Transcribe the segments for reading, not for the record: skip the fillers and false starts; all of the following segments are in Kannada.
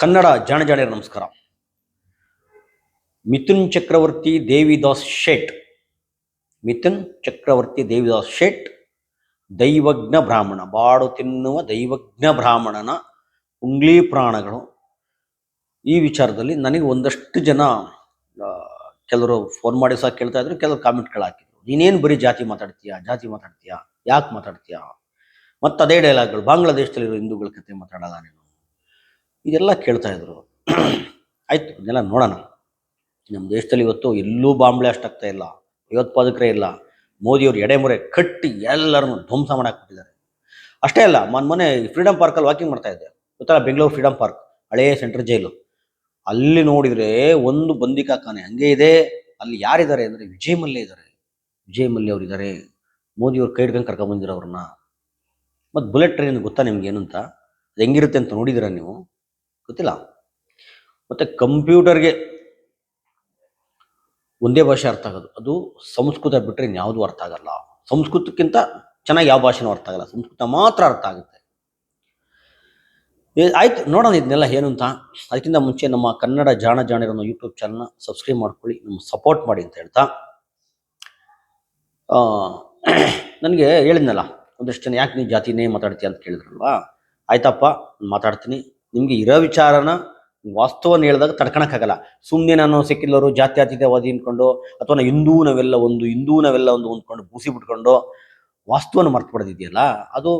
ಕನ್ನಡ ಜಾಣಜಾಣಿಯರ ನಮಸ್ಕಾರ. ಮಿಥುನ್ ಚಕ್ರವರ್ತಿ ದೇವಿದಾಸ್ ಶೇಟ್, ಮಿಥುನ್ ಚಕ್ರವರ್ತಿ ದೇವಿದಾಸ್ ಶೇಟ್ ದೈವಜ್ಞ ಬ್ರಾಹ್ಮಣ, ಬಾಡು ತಿನ್ನುವ ದೈವಜ್ಞ ಬ್ರಾಹ್ಮಣನ ಉಂಗ್ಲಿ ಪ್ರಾಣಗಳು. ಈ ವಿಚಾರದಲ್ಲಿ ನನಗೆ ಒಂದಷ್ಟು ಜನ ಕೆಲವರು ಫೋನ್ ಮಾಡಿ ಸಹ ಕೇಳ್ತಾ ಇದ್ರು, ಕೆಲವರು ಕಾಮೆಂಟ್ಗಳು ಹಾಕಿದ್ರು. ನೀನೇನು ಬರೀ ಜಾತಿ ಮಾತಾಡ್ತೀಯಾ, ಯಾಕೆ ಮಾತಾಡ್ತೀಯಾ? ಮತ್ತು ಅದೇ ಡೈಲಾಗ್ಗಳು, ಬಾಂಗ್ಲಾದೇಶದಲ್ಲಿರೋ ಹಿಂದೂಗಳ ಕತೆ ಮಾತಾಡಲ್ಲ ನೀನು, ಇದೆಲ್ಲ ಕೇಳ್ತಾ ಇದ್ರು. ಆಯ್ತು, ಇದನ್ನೆಲ್ಲ ನೋಡೋಣ. ನಮ್ಮ ದೇಶದಲ್ಲಿ ಇವತ್ತು ಎಲ್ಲೂ ಬಾಂಬ್ ಬ್ಲಾಸ್ಟ್ ಆಗ್ತಾ ಇಲ್ಲ, ಭಯೋತ್ಪಾದಕರೇ ಇಲ್ಲ. ಮೋದಿಯವರು ಎಡೆಮುರೆ ಕಟ್ಟಿ ಎಲ್ಲರನ್ನು ಧ್ವಂಸ ಮಾಡಾಕ್ಬಿಟ್ಟಿದ್ದಾರೆ. ಅಷ್ಟೇ ಅಲ್ಲ, ಮೊನ್ನೆ ಫ್ರೀಡಮ್ ಪಾರ್ಕಲ್ಲಿ ವಾಕಿಂಗ್ ಮಾಡ್ತಾ ಇದ್ದೆ, ಗೊತ್ತಲ್ಲ, ಬೆಂಗಳೂರು ಫ್ರೀಡಮ್ ಪಾರ್ಕ್, ಹಳೇ ಸೆಂಟ್ರಲ್ ಜೈಲು. ಅಲ್ಲಿ ನೋಡಿದರೆ ಒಂದು ಬಂದಿಕಾಖಾನೆ ಹಂಗೆ ಇದೆ. ಅಲ್ಲಿ ಯಾರಿದ್ದಾರೆ ಅಂದರೆ ವಿಜಯ್ ಮಲ್ಯ ಇದ್ದಾರೆ. ವಿಜಯ್ ಮಲ್ಯ ಅವರು ಇದ್ದಾರೆ. ಮೋದಿಯವ್ರು ಕೈ ಹಿಡ್ಕೊಂಡು ಕರ್ಕೊಂಡ್ಬಂದಿರೋ ಅವ್ರನ್ನ. ಮತ್ತು ಬುಲೆಟ್ ಟ್ರೈನ್ ಗೊತ್ತಾ ನಿಮ್ಗೆ ಏನು ಅಂತ? ಅದು ಹೆಂಗಿರುತ್ತೆ ಅಂತ ನೋಡಿದ್ದೀರಾ ನೀವು? ಗೊತ್ತಿಲ್ಲ. ಮತ್ತು ಕಂಪ್ಯೂಟರ್ಗೆ ಒಂದೇ ಭಾಷೆ ಅರ್ಥ ಆಗೋದು, ಅದು ಸಂಸ್ಕೃತ ಬಿಟ್ಟರೆ ಇನ್ಯಾವುದೂ ಅರ್ಥ ಆಗಲ್ಲ. ಸಂಸ್ಕೃತಕ್ಕಿಂತ ಚೆನ್ನಾಗಿ ಯಾವ ಭಾಷೆನೂ ಅರ್ಥ ಆಗಲ್ಲ, ಸಂಸ್ಕೃತ ಮಾತ್ರ ಅರ್ಥ ಆಗುತ್ತೆ. ಆಯ್ತು, ನೋಡೋಣ ಇದನ್ನೆಲ್ಲ ಏನು ಅಂತ. ಅದಕ್ಕಿಂತ ಮುಂಚೆ ನಮ್ಮ ಕನ್ನಡ ಜಾಣಜಾಣಿರೋ ಯೂಟ್ಯೂಬ್ ಚಾನಲ್ನ ಸಬ್ಸ್ಕ್ರೈಬ್ ಮಾಡ್ಕೊಳ್ಳಿ, ನಮ್ಮ ಸಪೋರ್ಟ್ ಮಾಡಿ ಅಂತ ಹೇಳ್ತಾ, ನನಗೆ ಹೇಳಿದ್ನಲ್ಲ ಒಂದಷ್ಟು ಜನ, ಯಾಕೆ ನೀವು ಜಾತಿನೇ ಮಾತಾಡ್ತೀಯ ಅಂತ ಕೇಳಿದ್ರಲ್ವಾ? ಆಯ್ತಪ್ಪ, ಮಾತಾಡ್ತೀನಿ. ನಿಮಗೆ ಇರೋ ವಿಚಾರನ, ವಾಸ್ತವವನ್ನು ಹೇಳಿದಾಗ ತಡ್ಕೊಳಕ್ಕಾಗಲ್ಲ. ಸುಮ್ಮನೆ ನಾನು ಸೆಕ್ಯುಲರು ಜಾತ್ಯತೀತವಾದಿ ಅಂದ್ಕೊಂಡು, ಅಥವಾ ನಾವೆಲ್ಲ ಒಂದು ಅಂದ್ಕೊಂಡು ಬೂಸಿ ಬಿಟ್ಕೊಂಡು ವಾಸ್ತವವನ್ನು ಮರ್ತು ಬಿಡೋದಿದೆಯಲ್ಲ, ಅದು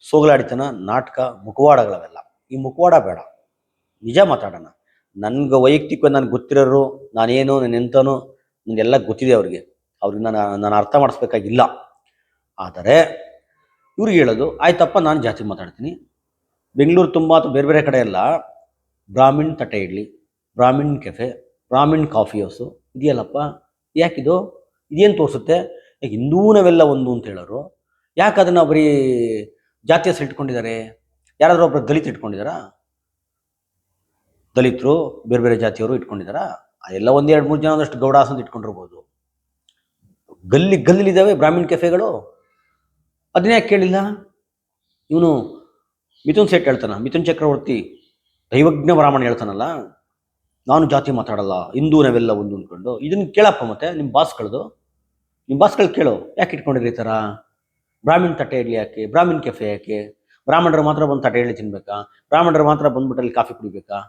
ಸೋಗಲಾಡಿತನ, ನಾಟಕ, ಮುಖವಾಡಗಳವೆಲ್ಲ. ಈ ಮುಖವಾಡ ಬೇಡ, ನಿಜ ಮಾತಾಡೋಣ. ನನಗೆ ವೈಯಕ್ತಿಕವಾಗಿ ನನಗೆ ಗೊತ್ತಿರೋರು, ನಾನೇನು ಎಂತನೋ ನನಗೆಲ್ಲ ಗೊತ್ತಿದೆ. ಅವ್ರಿಗೆ ನಾನು ಅರ್ಥ ಮಾಡಿಸ್ಬೇಕಾಗಿಲ್ಲ. ಆದರೆ ಇವ್ರಿಗೆ ಹೇಳೋದು, ಆಯ್ತಪ್ಪ ನಾನು ಜಾತಿ ಮಾತಾಡ್ತೀನಿ. ಬೆಂಗಳೂರು ತುಂಬ ಅಥವಾ ಬೇರೆ ಬೇರೆ ಕಡೆ ಎಲ್ಲ ಬ್ರಾಹ್ಮಿಣ್ ತಟ್ಟೆ idli, Brahmin cafe, Brahmin coffee house ಇದೆಯಲ್ಲಪ್ಪ. ಯಾಕಿದು? ಇದೇನು ತೋರಿಸುತ್ತೆ? ಯಾಕೆ ಹಿಂದೂನವೆಲ್ಲ ಒಂದು ಅಂತ ಹೇಳೋರು ಯಾಕೆ ಅದನ್ನು ಬರೀ ಜಾತಿ ಹೆಸರು ಇಟ್ಕೊಂಡಿದ್ದಾರೆ? ಯಾರಾದರೂ ಒಬ್ಬರು ದಲಿತ ಇಟ್ಕೊಂಡಿದ್ದಾರಾ? ದಲಿತರು ಬೇರೆ ಬೇರೆ ಜಾತಿಯವರು ಇಟ್ಕೊಂಡಿದ್ದಾರಾ? ಅದೆಲ್ಲ 1-2-3 ಜನ ಒಂದಷ್ಟು ಗೌಡಾಸ್ ಅಂತ ಇಟ್ಕೊಂಡಿರ್ಬೋದು. ಗಲ್ಲಿದ್ದಾವೆ ಬ್ರಾಹ್ಮಿಣ್ ಕೆಫೆಗಳು. ಅದನ್ನೇ ಯಾಕೆ ಕೇಳಿಲ್ಲ? ಇವನು ಮಿಥುನ್ ಸೇಠ್ ಹೇಳ್ತಾನ, ಮಿಥುನ್ ಚಕ್ರವರ್ತಿ ದೈವಜ್ಞ ಬ್ರಾಹ್ಮಣ ಹೇಳ್ತಾನಲ್ಲ, ನಾನು ಜಾತಿ ಮಾತಾಡಲ್ಲ, ಹಿಂದೂ ನಾವೆಲ್ಲ ಒಂದು ಅಂದ್ಕೊಂಡು. ಇದನ್ನು ಕೇಳಪ್ಪ, ಮತ್ತೆ ನಿಮ್ಮ ಬಾಸ್ಗಳು ಕೇಳು, ಯಾಕೆ ಇಟ್ಕೊಂಡಿರಿ ಈ ಥರ? ಬ್ರಾಹ್ಮಿಣ್ ತಟ್ಟೆ ಇಡ್ಲಿ ಯಾಕೆ? ಬ್ರಾಹ್ಮಿಣ್ ಕೆಫೆ ಯಾಕೆ? ಬ್ರಾಹ್ಮಣರು ಮಾತ್ರ ಬಂದು ತಟ್ಟೆ ಇಡ್ಲಿ ತಿನ್ಬೇಕಾ? ಬ್ರಾಹ್ಮಣರು ಮಾತ್ರ ಬಂದ್ಬಿಟ್ಟಲ್ಲಿ ಕಾಫಿ ಕುಡಿಬೇಕಾ?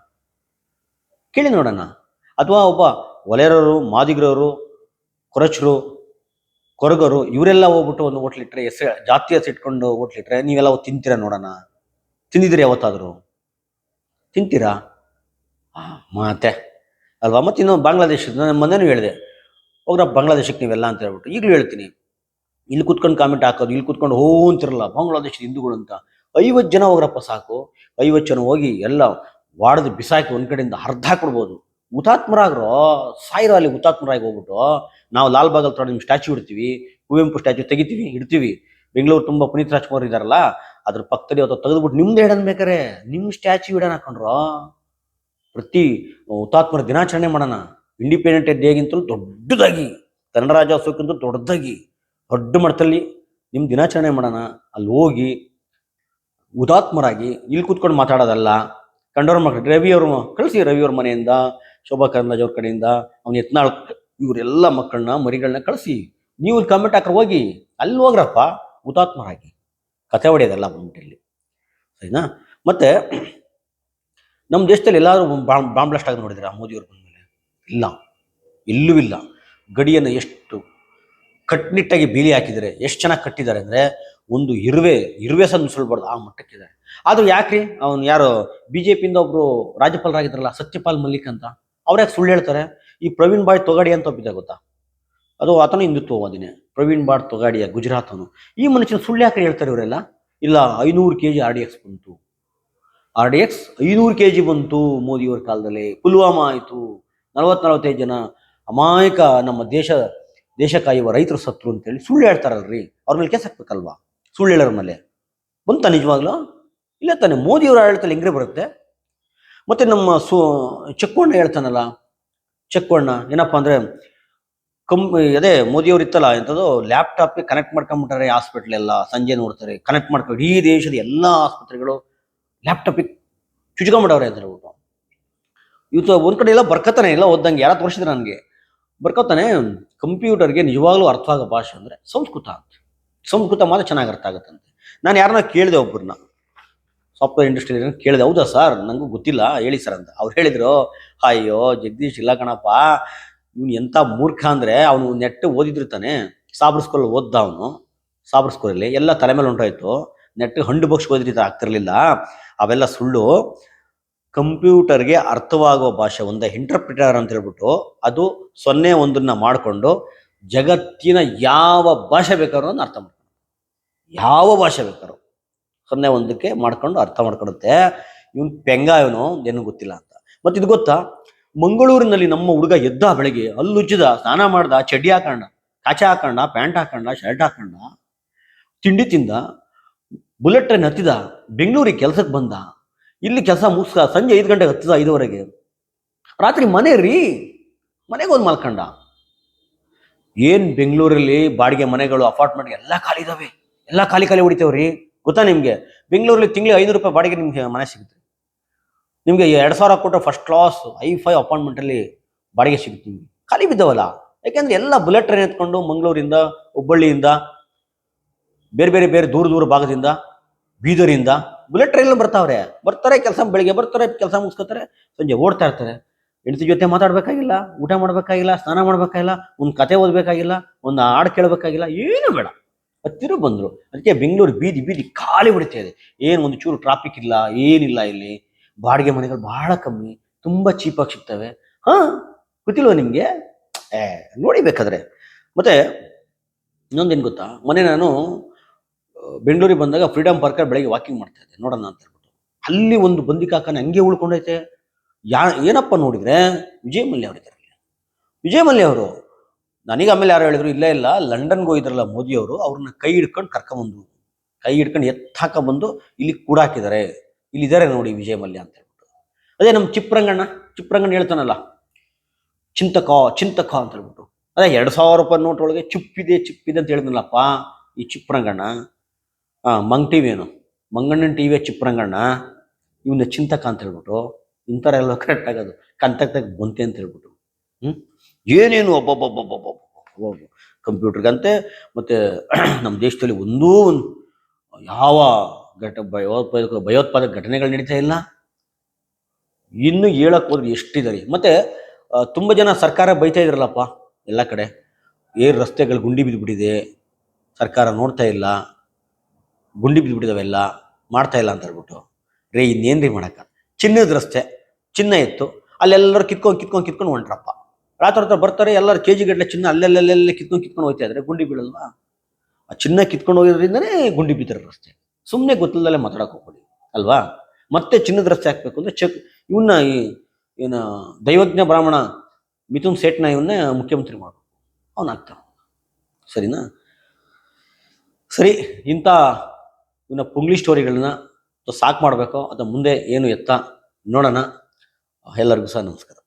ಕೇಳಿ ನೋಡೋಣ. ಅಥವಾ ಒಬ್ಬ ಒಲೆಯರವರು, ಮಾದಿಗರವರು, ಕೊರಚರು, ಕೊರಗರು ಇವರೆಲ್ಲ ಹೋಗ್ಬಿಟ್ಟು ಒಂದು ಹೋಟ್ಲಿಟ್ರೆ, ಜಾತಿ ಹೆಸರು ಇಟ್ಕೊಂಡು ಹೋಟ್ಲಿಟ್ರೆ ನೀವೆಲ್ಲ ತಿಂತೀರಾ? ನೋಡೋಣ. ತಿಂದಿದ್ದೀರಿ ಯಾವತ್ತಾದರೂ? ತಿಂತೀರಾ? ಮತ್ತೆ ಅಲ್ವಾ? ಮತ್ತು ಇನ್ನು ಬಾಂಗ್ಲಾದೇಶದ, ನಾನು ಮೊನ್ನೆನೂ ಹೇಳಿದೆ, ಹೋಗ್ರಪ್ಪ ಬಾಂಗ್ಲಾದೇಶಕ್ಕೆ ನೀವೆಲ್ಲ ಅಂತ ಹೇಳ್ಬಿಟ್ಟು. ಈಗಲೂ ಹೇಳ್ತೀನಿ, ಇಲ್ಲಿ ಕುತ್ಕೊಂಡು ಕಾಮೆಂಟ್ ಹಾಕೋದು, ಇಲ್ಲಿ ಕುತ್ಕೊಂಡು ಅಂತಿರಲ್ಲ ಬಾಂಗ್ಲಾದೇಶದ ಹಿಂದೂಗಳು ಅಂತ. 50 ಜನ ಹೋಗ್ರಪ್ಪ ಸಾಕು. 50 ಜನ ಹೋಗಿ ಎಲ್ಲ ವಾಡದು ಬಿಸಾಕಿ ಒಂದು ಕಡೆಯಿಂದ ಹರಿದಾಕ್ಬಿಡ್ಬೋದು. ಹುತಾತ್ಮರಾಗ್ರೋ, ಸಾಯಿರೋ ಅಲ್ಲಿ ಹುತಾತ್ಮರಾಗಿ ಹೋಗ್ಬಿಟ್ಟು. ನಾವು ಲಾಲ್ ಬಾಗ್ ಹತ್ರ ನಿಮ್ಮ ಸ್ಟ್ಯಾಚ್ಯೂ ಇಡ್ತೀವಿ, ಕುವೆಂಪು ಸ್ಟ್ಯಾಚ್ಯೂ ತೆಗಿತೀವಿ, ಇಡ್ತೀವಿ. ಬೆಂಗಳೂರು ತುಂಬ ಪುನೀತ್ ರಾಜ್ಕುಮಾರ್ ಇದ್ದಾರಲ್ಲ, ಅದ್ರ ಪಕ್ಕದಲ್ಲಿ ಅಥವಾ ತೆಗೆದ್ಬಿಟ್ಟು ನಿಮ್ದು ಇಡೋಣ, ಬೇಕಾರೆ ನಿಮ್ಮ ಸ್ಟ್ಯಾಚ್ಯೂ ಇಡೋಣ ಹಾಕೊಂಡ್ರು. ಪ್ರತಿ ಹುತಾತ್ಮರ ದಿನಾಚರಣೆ ಮಾಡೋಣ. ಇಂಡಿಪೆಂಡೆಂಟ್ ಡೇಗಿಂತಲೂ ದೊಡ್ಡದಾಗಿ, ಕನ್ನಡ ರಾಜ್ಯೋತ್ಸವಕ್ಕಿಂತ ದೊಡ್ಡದಾಗಿ ದೊಡ್ಡ ಮಟ್ಟದಲ್ಲಿ ನಿಮ್ಮ ದಿನಾಚರಣೆ ಮಾಡೋಣ. ಅಲ್ಲಿ ಹೋಗಿ ಹುತಾತ್ಮರಾಗಿ ಇಲ್ಲಿ ಕೂತ್ಕೊಂಡು ಮಾತಾಡೋದಲ್ಲ. ಕಂಡವ್ರ ಮಕ್ಕಳು ರವಿಯವ್ರ ಕಳಿಸಿ, ರವಿಯವ್ರ ಮನೆಯಿಂದ, ಶೋಭಾ ಕರಂದ್ಲಾಜೆ ಅವ್ರ ಕಡೆಯಿಂದ, ಅವ್ನ ಯತ್ನಾಳ್, ಇವರೆಲ್ಲ ಮಕ್ಕಳನ್ನ ಮರಿಗಳನ್ನ ಕಳಿಸಿ. ನೀವು ಕಾಮೆಂಟ್ ಹಾಕಿ ಹೋಗಿ, ಅಲ್ಲಿ ಹೋಗ್ರಪ್ಪ ಹುತಾತ್ಮರಾಗಿ ಕತೆ ಹೊಡೆಯೋದಲ್ಲ ಬಂದ್ಬಿಟ್ಟು, ಸರಿನಾ? ಮತ್ತೆ ನಮ್ಮ ದೇಶದಲ್ಲಿ ಎಲ್ಲಾದರೂ ಬಾಂಬ್ ಬ್ಲಾಸ್ಟ್ ಆಗಿ ನೋಡಿದಿರಾ ಮೋದಿಯವ್ರು ಬಂದಮೇಲೆ? ಇಲ್ಲ, ಎಲ್ಲೂ ಇಲ್ಲ. ಗಡಿಯನ್ನು ಎಷ್ಟು ಕಟ್ಟುನಿಟ್ಟಾಗಿ ಬೀಳಿ ಹಾಕಿದ್ದಾರೆ, ಎಷ್ಟು ಚೆನ್ನಾಗಿ ಕಟ್ಟಿದ್ದಾರೆ ಅಂದರೆ, ಒಂದು ಇರುವೆ ಸಹ ನುಸುಳ್ಬಾರ್ದು ಆ ಮಟ್ಟಕ್ಕಿದ್ದಾರೆ. ಆದರೂ ಯಾಕ್ರಿ, ಅವನು ಯಾರು BJPಯಿಂದ ಒಬ್ಬರು ರಾಜ್ಯಪಾಲರಾಗಿದ್ರಲ್ಲ, ಸತ್ಯಪಾಲ್ ಮಲ್ಲಿಕ್ ಅಂತ, ಅವ್ರು ಯಾಕೆ ಸುಳ್ಳು ಹೇಳ್ತಾರೆ? ಈ ಪ್ರವೀಣ್ ಬಾಯ್ ತೊಗಾಡಿ ಅಂತ ಒಬ್ಬಿದ್ದ, ಗೊತ್ತಾ? ಅದು ಆತನು ಹಿಂದುತ್ವವಾದಿನೇ, ಪ್ರವೀಣ್ ಬಾಯ್ ತೊಗಾಡಿಯ, ಗುಜರಾತನು. ಈ ಮನುಷ್ಯನ ಸುಳ್ಳು ಯಾಕೆ ಹೇಳ್ತಾರೆ ಇವರೆಲ್ಲ? ಇಲ್ಲ, 500 kg RDX ಬಂತು, RDX 500 kg ಬಂತು ಮೋದಿಯವ್ರ ಕಾಲದಲ್ಲಿ. ಪುಲ್ವಾಮಾ ಆಯಿತು, 40-45 ಜನ ಅಮಾಯಕ ನಮ್ಮ ದೇಶ ಕಾಯುವ ರೈತರು ಸತ್ರು ಅಂತೇಳಿ ಸುಳ್ಳು ಹೇಳ್ತಾರಲ್ರಿ. ಅವ್ರ ಮೇಲೆ ಕೇಸ್ ಹಾಕ್ಬೇಕಲ್ವಾ? ಸುಳ್ಳು ಹೇಳೋರ ಮೇಲೆ ಬಂತ ನಿಜವಾಗ್ಲೂ? ಇಲ್ಲ ತಾನೆ. ಮೋದಿಯವ್ರ ಆಡಳಿತದಲ್ಲಿ ಹೆಂಗ್ರೆ ಬರುತ್ತೆ? ಮತ್ತೆ ನಮ್ಮ ಚಕ್ಕೋಣ್ಣ ಹೇಳ್ತಾನಲ್ಲ, ಚಕ್ಕೋಣ್ಣ ಏನಪ್ಪ ಅಂದರೆ, ಅದೇ ಮೋದಿಯವ್ರು ಇತ್ತಲ್ಲ, ಎಂಥದ್ದು ಲ್ಯಾಪ್ಟಾಪ್ಗೆ ಕನೆಕ್ಟ್ ಮಾಡ್ಕೊಂಬಿಟ್ಟಾರೆ ಹಾಸ್ಪಿಟ್ಲ್ ಎಲ್ಲ. ಸಂಜೆ ನೋಡ್ತಾರೆ, ಕನೆಕ್ಟ್ ಮಾಡ್ಕೊಂಡು ಇಡೀ ದೇಶದ ಎಲ್ಲ ಆಸ್ಪತ್ರೆಗಳು ಲ್ಯಾಪ್ಟಾಪಿಗೆ ಚುಚ್ಕೊಂಬಿಟ್ಟವ್ರೆ ಅಂತ ಹೇಳ್ಬಿಟ್ಟು. ಇವತ್ತು ಒಂದ್ ಕಡೆ ಎಲ್ಲ ಬರ್ಕತಾನೆ, ಎಲ್ಲ ಓದ್ದಂಗೆ ಯಾರು ತೋರಿಸಿದ್ರೆ ನನಗೆ ಬರ್ಕೋತಾನೆ. ಕಂಪ್ಯೂಟರ್ಗೆ ನಿಜವಾಗ್ಲೂ ಅರ್ಥ ಆಗೋ ಭಾಷೆ ಅಂದ್ರೆ ಸಂಸ್ಕೃತ ಅಂತ. ಸಂಸ್ಕೃತ ಮಾತ್ರ ಚೆನ್ನಾಗಿ ಅರ್ಥ ಆಗುತ್ತಂತೆ. ನಾನು ಯಾರನ್ನ ಕೇಳಿದೆ, ಒಬ್ಬರನ್ನ ಸಾಫ್ಟ್ವೇರ್ ಇಂಡಸ್ಟ್ರಿ ಕೇಳಿದೆ, ಹೌದಾ ಸರ್ ನನಗೂ ಗೊತ್ತಿಲ್ಲ ಹೇಳಿ ಸರ್ ಅಂತ. ಅವ್ರು ಹೇಳಿದ್ರು, ಅಯ್ಯೋ ಜಗದೀಶ್ ಇಲ್ಲ ಕಣಪ್ಪ, ಇವ್ನು ಎಂಥ ಮೂರ್ಖ ಅಂದರೆ ಅವನು ನೆಟ್ ಓದಿದ್ರಿತಾನೆ, ಸಾಬ್ರ ಸ್ಕೂಲಲ್ಲಿ ಓದ್ದ ಅವನು, ಸಾಬ್ರ ಸ್ಕೂಲಲ್ಲಿ ಎಲ್ಲ ತಲೆ ಮೇಲೆ ಹೊಂಟೋಯ್ತು, ನೆಟ್ ಹಂಡು ಬಗ್ಸ್ ಓದಿದ್ರೆ ಆಗ್ತಿರ್ಲಿಲ್ಲ, ಅವೆಲ್ಲ ಸುಳ್ಳು. ಕಂಪ್ಯೂಟರ್ಗೆ ಅರ್ಥವಾಗುವ ಭಾಷೆ ಒಂದೇ ಇಂಟರ್ಪ್ರಿಟರ್ ಅಂತ ಹೇಳ್ಬಿಟ್ಟು, ಅದು 0 1 ಮಾಡಿಕೊಂಡು ಜಗತ್ತಿನ ಯಾವ ಭಾಷೆ ಬೇಕಾದ್ರೂ ಅರ್ಥ ಮಾಡ್ಕೊಂಡು, ಯಾವ ಭಾಷೆ ಬೇಕಾದ್ರು 0 1 ಮಾಡ್ಕೊಂಡು ಅರ್ಥ ಮಾಡ್ಕೊಡುತ್ತೆ. ಇವನು ಪೆಂಗ, ಇವನು ಏನು ಗೊತ್ತಿಲ್ಲ ಅಂತ. ಮತ್ತೆ ಇದು ಗೊತ್ತಾ, ಮಂಗಳೂರಿನಲ್ಲಿ ನಮ್ಮ ಹುಡುಗ ಎದ್ದ ಬೆಳಗ್ಗೆ ಹಲ್ಲುಜ್ಜಿದ, ಸ್ನಾನ ಮಾಡ್ದ, ಚಡ್ಡಿ ಹಾಕೊಂಡ, ಕಾಚೆ ಹಾಕೊಂಡ, ಪ್ಯಾಂಟ್ ಹಾಕೊಂಡ, ಶರ್ಟ್ ಹಾಕೊಂಡ, ತಿಂಡಿ ತಿಂದ, ಬುಲೆಟ್ ಟ್ರೈನ್ ಹತ್ತಿದ, ಬೆಂಗಳೂರಿಗೆ ಕೆಲ್ಸಕ್ಕೆ ಬಂದ, ಇಲ್ಲಿ ಕೆಲಸ ಮುಗಿಸ್ಕ ಸಂಜೆ 5 ಗಂಟೆಗೆ ಹತ್ತಿದ, 5ವರೆಗೆ ರಾತ್ರಿ ಮನೆ ಮನೆಗೆ ಒಂದು ಮಲ್ಕೊಂಡ. ಏನ್ ಬೆಂಗಳೂರಲ್ಲಿ ಬಾಡಿಗೆ ಮನೆಗಳು, ಅಪಾರ್ಟ್ಮೆಂಟ್ ಎಲ್ಲ ಖಾಲಿ ಇದಾವೆ, ಎಲ್ಲ ಖಾಲಿ ಹೊಡಿತೇವ್ರಿ. ಗೊತ್ತಾ ನಿಮ್ಗೆ, ಬೆಂಗಳೂರಲ್ಲಿ ತಿಂಗಳಿಗೆ 500 ರೂಪಾಯಿ ಬಾಡಿಗೆ ನಿಮ್ಗೆ ಮನೆ ಸಿಗುತ್ತೆ. ನಿಮ್ಗೆ 2000 ಕೊಟ್ಟರೆ ಫಸ್ಟ್ ಕ್ಲಾಸ್ I5 ಅಪಾರ್ಟ್ಮೆಂಟ್ ಅಲ್ಲಿ ಬಾಡಿಗೆ ಸಿಗುತ್ತೆ. ನಿಮ್ಗೆ ಖಾಲಿ ಬಿದ್ದವಲ್ಲ, ಯಾಕೆಂದ್ರೆ ಎಲ್ಲ ಬುಲೆಟ್ ಟ್ರೈನ್ ಎತ್ಕೊಂಡು ಮಂಗಳೂರಿಂದ, ಹುಬ್ಬಳ್ಳಿಯಿಂದ, ಬೇರೆ ದೂರ ಭಾಗದಿಂದ, ಬೀದರಿಂದ ಬುಲೆಟ್ ಟ್ರೈನ್ ಬರ್ತಾರೆ ಕೆಲಸ, ಬೆಳಿಗ್ಗೆ ಬರ್ತಾರೆ, ಕೆಲಸ ಮುಗಿಸ್ಕೊತಾರೆ, ಸಂಜೆ ಓಡ್ತಾ ಇರ್ತಾರೆ. ಹೆಂಡತಿ ಜೊತೆ ಮಾತಾಡ್ಬೇಕಾಗಿಲ್ಲ, ಊಟ ಮಾಡ್ಬೇಕಾಗಿಲ್ಲ, ಸ್ನಾನ ಮಾಡ್ಬೇಕಾಗಿಲ್ಲ, ಒಂದು ಕತೆ ಓದ್ಬೇಕಾಗಿಲ್ಲ, ಒಂದು ಹಾಡು ಕೇಳಬೇಕಾಗಿಲ್ಲ, ಏನು ಬೇಡ, ಹತ್ತಿರ ಬಂದ್ರು. ಅದಕ್ಕೆ ಬೆಂಗಳೂರು ಬೀದಿ ಖಾಲಿ ಹೊಡಿತಾ ಇದೆ. ಏನು ಒಂದು ಚೂರು ಟ್ರಾಫಿಕ್ ಇಲ್ಲ, ಏನಿಲ್ಲ. ಇಲ್ಲಿ ಬಾಡಿಗೆ ಮನೆಗಳು ಬಹಳ ಕಮ್ಮಿ, ತುಂಬಾ ಚೀಪಾಗಿ ಸಿಗ್ತವೆ. ಗೊತ್ತಿಲ್ವ ನಿಮ್ಗೆ? ನೋಡಿಬೇಕಾದ್ರೆ. ಮತ್ತೆ ಇನ್ನೊಂದೇನು ಗೊತ್ತಾ, ಮೊನ್ನೆ ನಾನು ಬೆಂಗಳೂರಿಗೆ ಬಂದಾಗ ಫ್ರೀಡಮ್ ಪಾರ್ಕಲ್ಲಿ ಬೆಳಗ್ಗೆ ವಾಕಿಂಗ್ ಮಾಡ್ತಾ ಇದ್ದೆ, ನೋಡೋಣ ಅಂತ ಹೇಳ್ಬಿಟ್ಟು. ಅಲ್ಲಿ ಒಂದು ಬಂದಿ ಕಾಕನ ಹಂಗೆ ಉಳ್ಕೊಂಡೈತೆ. ಏನಪ್ಪ ನೋಡಿದ್ರೆ ವಿಜಯ್ ಮಲ್ಯ ಅವರಿದ್ದಾರೆ. ವಿಜಯ್ ಮಲ್ಯ ಅವರು ನನಗೆ ಆಮೇಲೆ ಯಾರು ಹೇಳಿದ್ರು, ಇಲ್ಲ ಲಂಡನ್ಗೆ ಹೋಗಿದ್ರಲ್ಲ ಮೋದಿ ಅವರು, ಅವ್ರನ್ನ ಕೈ ಹಿಡ್ಕೊಂಡು ಕರ್ಕೊಂಬಂದು, ಕೈ ಹಿಡ್ಕೊಂಡು ಎತ್ತಾಕೊಂಡ್ಬಂದು ಇಲ್ಲಿ ಕೂಡಾಕಿದ್ದಾರೆ, ಇಲ್ಲಿದ್ದಾರೆ ನೋಡಿ ವಿಜಯ್ ಮಲ್ಯ ಅಂತ ಹೇಳ್ಬಿಟ್ಟು. ಅದೇ ನಮ್ಮ ಚಿಪ್ರಂಗಣ್ಣ ಹೇಳ್ತಾನಲ್ಲ, ಚಿಂತಕ ಅಂತ ಹೇಳ್ಬಿಟ್ಟು, ಅದೇ 2000 ರೂಪಾಯಿ ನೋಟ್ ಒಳಗೆ ಚಿಪ್ಪಿದೆ ಅಂತ ಹೇಳಿದ್ನಲ್ಲಪ್ಪ ಈ ಚಿಪ್ರಂಗಣ್ಣ. ಮಂಗ್ ಟಿವಿ ಏನು ಮಂಗಣ್ಣನ ಟಿವಿಯ ಚಿಪ್ರಂಗಣ್ಣ, ಇವನ್ನ ಚಿಂತಕ ಅಂತ ಹೇಳ್ಬಿಟ್ಟು. ಇಂಥವ್ರೆಲ್ಲ ಕರೆಕ್ಟ್ ಆಗೋದು ಕಂತಕ್ತಾಗ ಬಂತೆ ಅಂತ ಹೇಳ್ಬಿಟ್ಟು. ಏನೇನು ಕಂಪ್ಯೂಟರ್ಗಂತೆ. ಮತ್ತೆ ನಮ್ಮ ದೇಶದಲ್ಲಿ ಒಂದೂ ಯಾವ ಭಯೋತ್ಪಾದಕ ಘಟನೆಗಳು ನಡೀತಾ ಇಲ್ಲ. ಇನ್ನು ಹೇಳಕ್ ಹೋದ್ರೆ ಎಷ್ಟಿದ್ದಾರೆ. ಮತ್ತೆ ತುಂಬ ಜನ ಸರ್ಕಾರ ಬೈತಾ ಇದ್ರಲ್ಲಪ್ಪ ಎಲ್ಲ ಕಡೆ, ರಸ್ತೆಗಳು ಗುಂಡಿ ಬಿದ್ದುಬಿಟ್ಟಿದೆ, ಸರ್ಕಾರ ನೋಡ್ತಾ ಇಲ್ಲ, ಗುಂಡಿ ಬಿದ್ದುಬಿಟ್ಟಿದಾವೆಲ್ಲ, ಮಾಡ್ತಾ ಇಲ್ಲ ಅಂತ ಹೇಳ್ಬಿಟ್ಟು. ಇನ್ನೇನ್ರಿ ಮಾಡಕ್ಕ, ಚಿನ್ನದ ರಸ್ತೆ, ಚಿನ್ನ ಇತ್ತು, ಅಲ್ಲೆಲ್ಲರೂ ಕಿತ್ಕೊಂಡು ಹೊಂಟ್ರಪ್ಪ. ರಾತ್ರಿ ಬರ್ತಾರೆ ಎಲ್ಲರೂ KG ಗಟ್ಟಲೆ ಚಿನ್ನ ಅಲ್ಲೆಲ್ಲೆಲ್ಲ ಕಿತ್ಕೊಂಡು ಹೋಗ್ತಾ ಇದ್ರೆ ಗುಂಡಿ ಬೀಳಲ್ವಾ? ಆ ಚಿನ್ನ ಕಿತ್ಕೊಂಡು ಹೋಗೋದ್ರಿಂದನೇ ಗುಂಡಿ ಬಿದ್ದರೆ ರಸ್ತೆ. ಸುಮ್ಮನೆ ಗೊತ್ತಿಲ್ಲದಲ್ಲೇ ಮಾತಾಡಕ್ಕೆ ಹೋಗ್ಬೇಡಿ ಅಲ್ವಾ? ಮತ್ತೆ ಚಿನ್ನದ ರಸ್ತೆ ಹಾಕ್ಬೇಕು ಅಂದ್ರೆ ಇವನ್ನ ಏನು ದೈವಜ್ಞ ಬ್ರಾಹ್ಮಣ ಮಿಥುನ್ ಸೇಠ್ನ ಇವನ್ನೇ ಮುಖ್ಯಮಂತ್ರಿ ಮಾಡಬೇಕು, ಅವನಾಗ್ತಾನೆ. ಸರಿನಾ? ಸರಿ, ಇಂಥ ಇವನ್ನ ಪುಂಗ್ಲಿ ಸ್ಟೋರಿಗಳನ್ನ ಸಾಕು ಮಾಡಬೇಕು, ಅಥವಾ ಮುಂದೆ ಏನು ಎತ್ತ ನೋಡೋಣ. ಎಲ್ಲರಿಗೂ ಸಹ ನಮಸ್ಕಾರ.